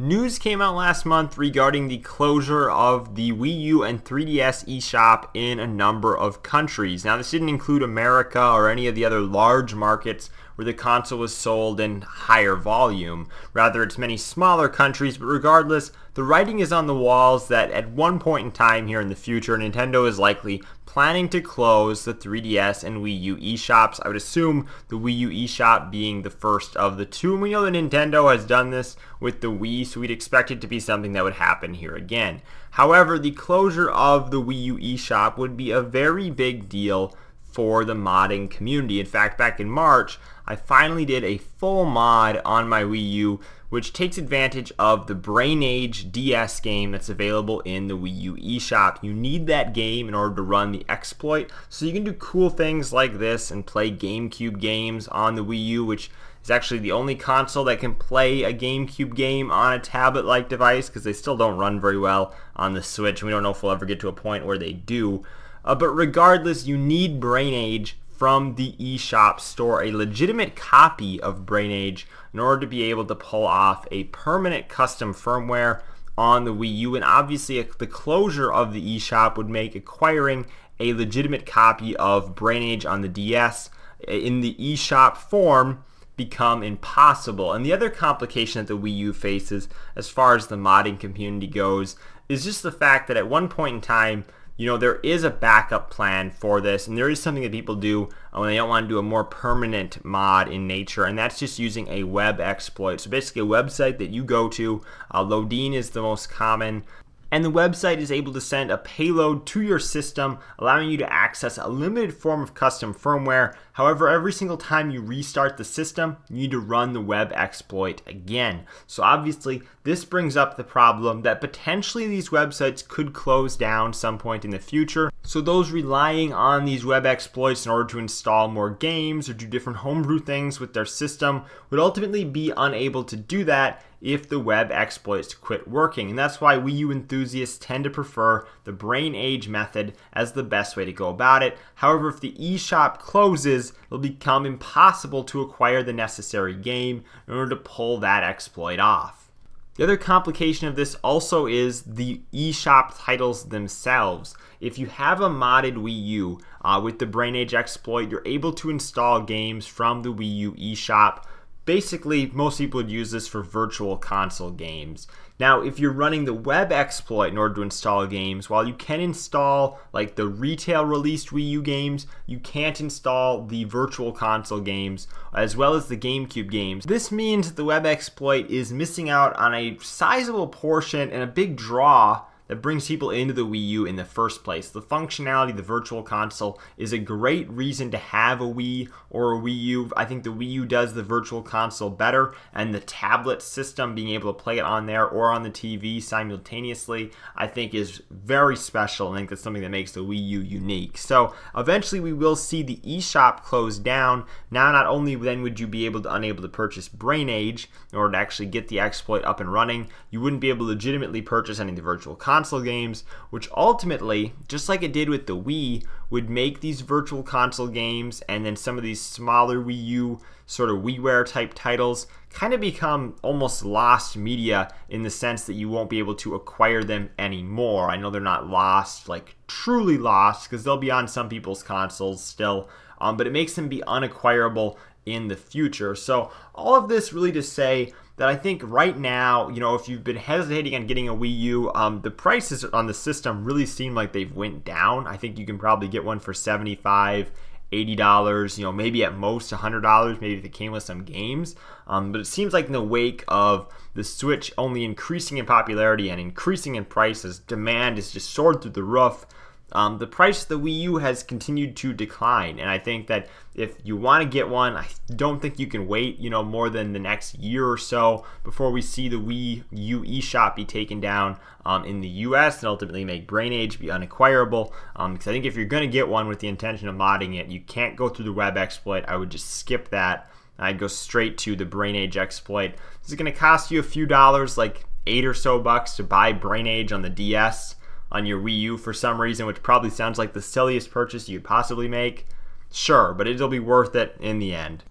News came out last month regarding the closure of the Wii U and 3DS eShop in a number of countries. Now, this didn't include America or any of the other large markets where the console was sold in higher volume. Rather, it's many smaller countries, but regardless, the writing is on the walls that at one point in time here in the future, Nintendo is likely planning to close the 3DS and Wii U eShops. I would assume the Wii U eShop being the first of the two. And we know that Nintendo has done this with the Wii, so we'd expect it to be something that would happen here again. However, the closure of the Wii U eShop would be a very big deal for the modding community. In fact, back in March, I finally did a full mod on my Wii U, which takes advantage of the Brain Age DS game that's available in the Wii U eShop. You need that game in order to run the exploit, so you can do cool things like this and play GameCube games on the Wii U, which is actually the only console that can play a GameCube game on a tablet-like device, because they still don't run very well on the Switch, and we don't know if we'll ever get to a point where they do. But regardless, you need Brain Age from the eShop store, a legitimate copy of Brain Age, in order to be able to pull off a permanent custom firmware on the Wii U. And obviously, the closure of the eShop would make acquiring a legitimate copy of Brain Age on the DS in the eShop form become impossible. And the other complication that the Wii U faces as far as the modding community goes is just the fact that at one point in time, there is a backup plan for this, and there is something that people do when they don't want to do a more permanent mod in nature, and that's just using a web exploit. So basically a website that you go to, Lodin is the most common, and the website is able to send a payload to your system, allowing you to access a limited form of custom firmware. However, every single time you restart the system, you need to run the web exploit again. So obviously, this brings up the problem that potentially these websites could close down some point in the future. So those relying on these web exploits in order to install more games or do different homebrew things with their system would ultimately be unable to do that if the web exploits quit working. And that's why Wii U enthusiasts tend to prefer the Brain Age method as the best way to go about it. However, if the eShop closes, it'll become impossible to acquire the necessary game in order to pull that exploit off. The other complication of this also is the eShop titles themselves. If you have a modded Wii U with the Brain Age exploit, you're able to install games from the Wii U eShop. Basically, most people would use this for virtual console games. Now, if you're running the web exploit in order to install games, while you can install like the retail released Wii U games, you can't install the virtual console games as well as the GameCube games. This means that the web exploit is missing out on a sizable portion and a big draw that brings people into the Wii U in the first place. The functionality of the virtual console is a great reason to have a Wii or a Wii U. I think the Wii U does the virtual console better, and the tablet system, being able to play it on there or on the TV simultaneously, I think is very special. I think that's something that makes the Wii U unique. So eventually we will see the eShop close down. Now, not only then would you be unable to purchase Brain Age in order to actually get the exploit up and running, you wouldn't be able to legitimately purchase any of the virtual console games, which ultimately, just like it did with the Wii, would make these virtual console games and then some of these smaller Wii U sort of WiiWare type titles kind of become almost lost media in the sense that you won't be able to acquire them anymore. I know they're not lost, like truly lost, because they'll be on some people's consoles still, but it makes them be unacquirable in the future. So all of this really to say that I think right now, if you've been hesitating on getting a Wii U, the prices on the system really seem like they've went down. I think you can probably get one for $75, $80, maybe at most $100, maybe if it came with some games. But it seems like in the wake of the Switch only increasing in popularity and increasing in prices, demand is just soared through the roof. The price of the Wii U has continued to decline, and I think that if you want to get one, I don't think you can wait, more than the next year or so before we see the Wii U eShop be taken down in the US and ultimately make Brain Age be unacquirable. Because I think if you're going to get one with the intention of modding it, you can't go through the web exploit. I would just skip that. I'd go straight to the Brain Age exploit. This is going to cost you a few dollars, like $8 or so to buy Brain Age on the DS. On your Wii U for some reason, which probably sounds like the silliest purchase you'd possibly make. Sure, but it'll be worth it in the end.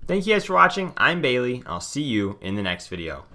Thank you guys for watching. I'm Bailey. I'll see you in the next video.